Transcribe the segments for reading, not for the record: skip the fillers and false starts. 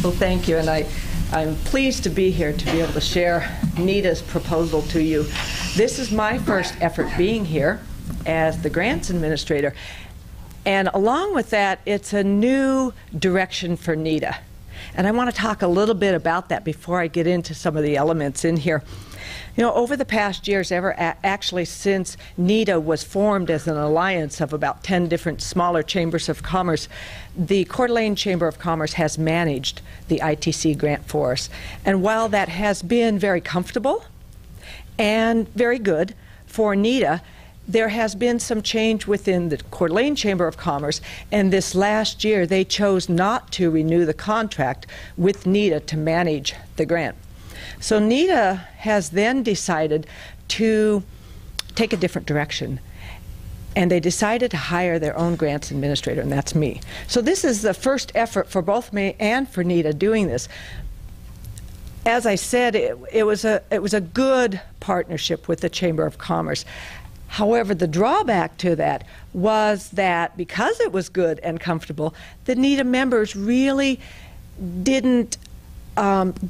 Well, thank you, and I'm pleased to be here to be able to share NITA's proposal to you. This is my first effort being here as the grants administrator, and along with that, it's a new direction for NITA. And I want to talk a little bit about that before I get into some of the elements in here. You know, over the past years, actually since NITA was formed as an alliance of about 10 different smaller chambers of commerce, the Coeur d'Alene Chamber of Commerce has managed the ITC grant for us. And while that has been very comfortable and very good for NITA, there has been some change within the Coeur d'Alene Chamber of Commerce, and this last year they chose not to renew the contract with NITA to manage the grant. So NITA has then decided to take a different direction, and they decided to hire their own grants administrator, and that's me. So this is the first effort for both me and for NITA doing this. As I said, it was a good partnership with the Chamber of Commerce. However, the drawback to that was that because it was good and comfortable, the NITA members really didn't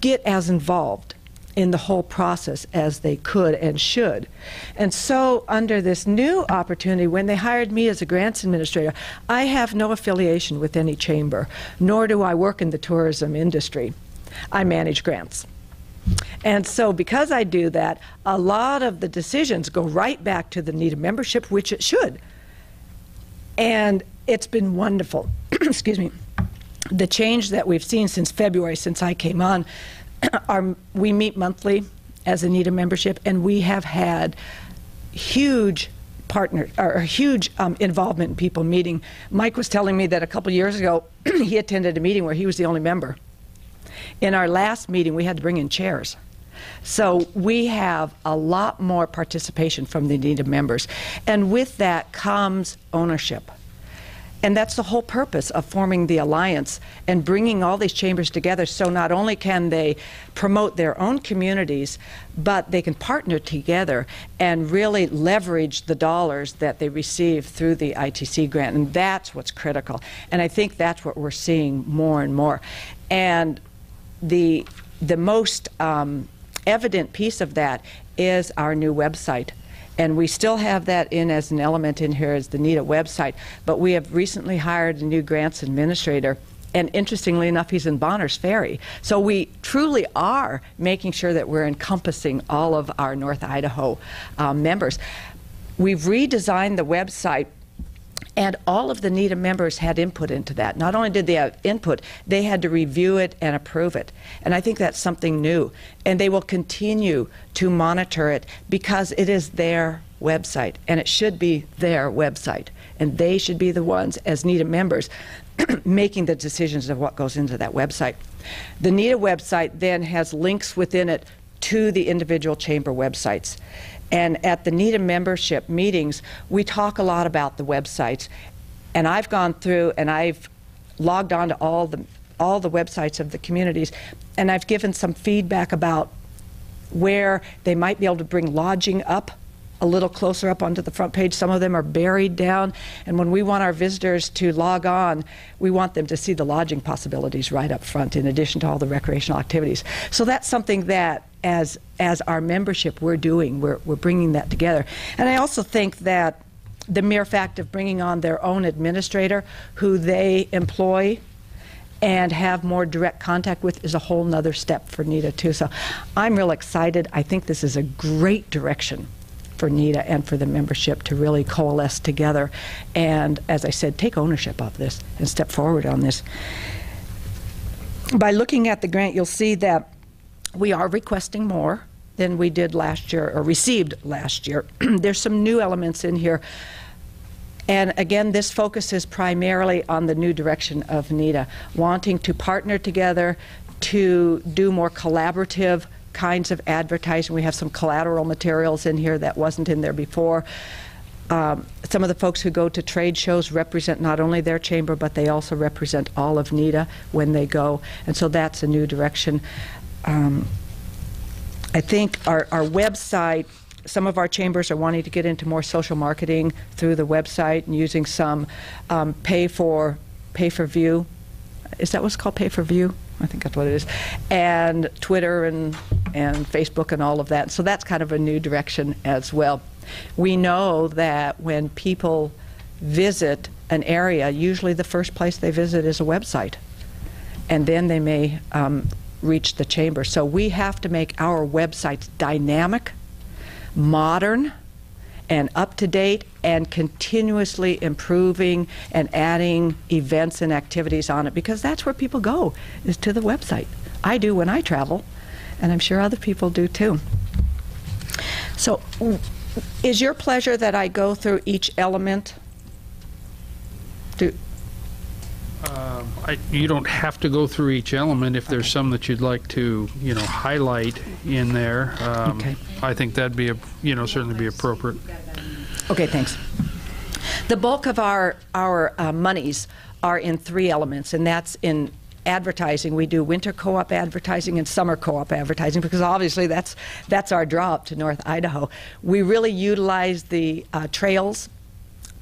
get as involved in the whole process as they could and should. And so under this new opportunity, when they hired me as a grants administrator, I have no affiliation with any chamber, nor do I work in the tourism industry. I manage grants. And so because I do that, a lot of the decisions go right back to the NITA membership, which it should. And it's been wonderful. Excuse me. The change that we've seen since February, since I came on, we meet monthly as a NITA membership, and we have had huge involvement in people meeting. Mike was telling me that a couple years ago he attended a meeting where he was the only member. In our last meeting, we had to bring in chairs. So we have a lot more participation from the NITA members. And with that comes ownership. And that's the whole purpose of forming the alliance and bringing all these chambers together, so not only can they promote their own communities, but they can partner together and really leverage the dollars that they receive through the ITC grant. And that's what's critical. And I think that's what we're seeing more and more. And the most evident piece of that is our new website. And we still have that in as an element in here as the NITA website, but we have recently hired a new grants administrator, and interestingly enough, he's in Bonners Ferry. So we truly are making sure that we're encompassing all of our North Idaho members. We've redesigned the website, and all of the NITA members had input into that. Not only did they have input, they had to review it and approve it. And I think that's something new. And they will continue to monitor it because it is their website, and it should be their website. And they should be the ones, as NITA members, making the decisions of what goes into that website. The NITA website then has links within it to the individual chamber websites. And at the NITA membership meetings, we talk a lot about the websites. And I've gone through and I've logged on to all the websites of the communities, and I've given some feedback about where they might be able to bring lodging up a little closer up onto the front page. Some of them are buried down, and when we want our visitors to log on, we want them to see the lodging possibilities right up front in addition to all the recreational activities. So that's something that as our membership we're doing, we're bringing that together. And I also think that the mere fact of bringing on their own administrator who they employ and have more direct contact with is a whole nother step for NITA too. So I'm real excited. I think this is a great direction for NITA and for the membership to really coalesce together and, as I said, take ownership of this and step forward on this. By looking at the grant, you'll see that we are requesting more than we did last year, or received last year. There's some new elements in here. And again, this focuses primarily on the new direction of NITA, wanting to partner together to do more collaborative kinds of advertising. We have some collateral materials in here that wasn't in there before. Some of the folks who go to trade shows represent not only their chamber, but they also represent all of NITA when they go. And so that's a new direction. I think our website, some of our chambers are wanting to get into more social marketing through the website and using some pay for view. Is that what's called pay for view? I think that's what it is, and Twitter and Facebook and all of that. So that's kind of a new direction as well. We know that when people visit an area, usually the first place they visit is a website, and then they may reach the chamber. So we have to make our websites dynamic, modern, and up-to-date, and continuously improving and adding events and activities on it, because that's where people go, is to the website. I do when I travel, and I'm sure other people do too. So is your pleasure that I go through each element? You don't have to go through each element. If there's some that you'd like to, highlight in there, Okay. I think that'd be, certainly be appropriate. Okay, thanks. The bulk of our monies are in 3 elements, and that's in advertising. We do winter co-op advertising and summer co-op advertising, because obviously that's our draw up to North Idaho. We really utilize the trails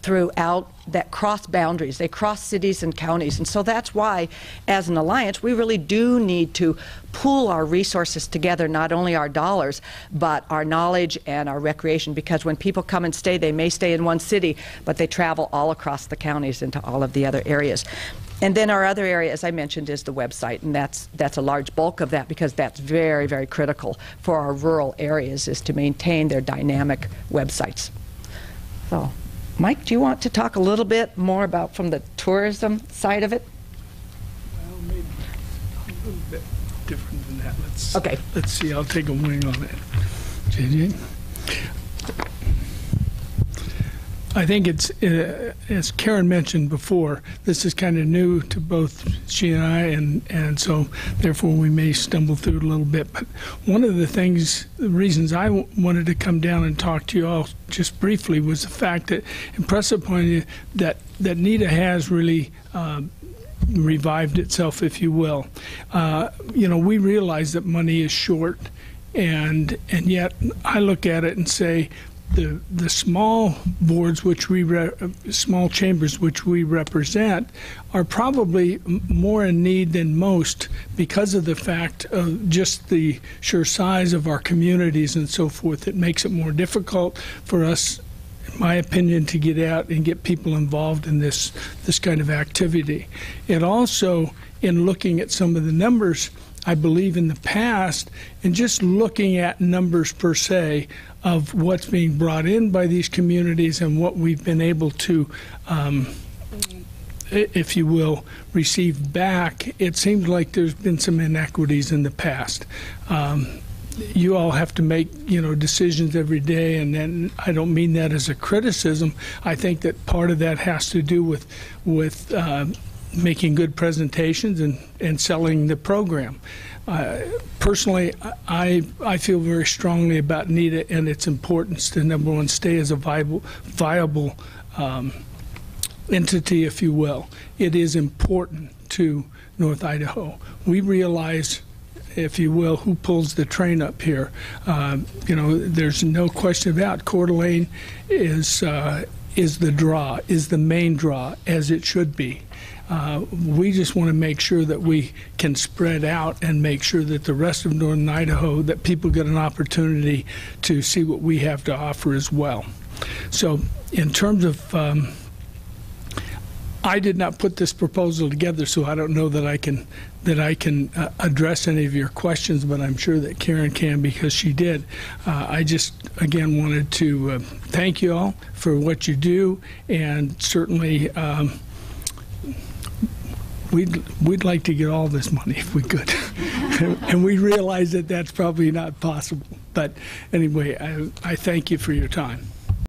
throughout that cross boundaries. They cross cities and counties, and so that's why, as an alliance, we really do need to pool our resources together, not only our dollars, but our knowledge and our recreation, because when people come and stay, they may stay in one city, but they travel all across the counties into all of the other areas. And then our other area, as I mentioned, is the website, and that's a large bulk of that, because that's very, very critical for our rural areas, is to maintain their dynamic websites. So, Mike, do you want to talk a little bit more about from the tourism side of it? Well, maybe a little bit different than that. Let's see. I'll take a wing on it. JJ? I think it's, as Karen mentioned before, this is kind of new to both she and I, and so therefore we may stumble through it a little bit. But one of the reasons I wanted to come down and talk to you all just briefly was the fact that, impress upon you that NITA has really revived itself, if you will. We realize that money is short, and yet I look at it and say, the small boards, small chambers which we represent, are probably more in need than most, because of the fact of just the sheer size of our communities and so forth. It makes it more difficult for us, in my opinion, to get out and get people involved in this kind of activity. It also, in looking at some of the numbers, I believe in the past, and just looking at numbers per se of what's being brought in by these communities and what we've been able to, if you will, receive back, it seems like there's been some inequities in the past. You all have to make, decisions every day, and then I don't mean that as a criticism. I think that part of that has to do with making good presentations and selling the program. Personally, I feel very strongly about NITA and its importance to, number one, stay as a viable entity, if you will. It is important to North Idaho. We realize, if you will, who pulls the train up here. There's no question about Coeur d'Alene is the draw, is the main draw, as it should be. We just want to make sure that we can spread out and make sure that the rest of Northern Idaho, that people get an opportunity to see what we have to offer as well. So in terms of, I did not put this proposal together, so I don't know that I can address any of your questions, but I'm sure that Karen can, because she did. I just, again, wanted to thank you all for what you do, and certainly we'd like to get all this money if we could. And we realize that that's probably not possible. But anyway, I thank you for your time.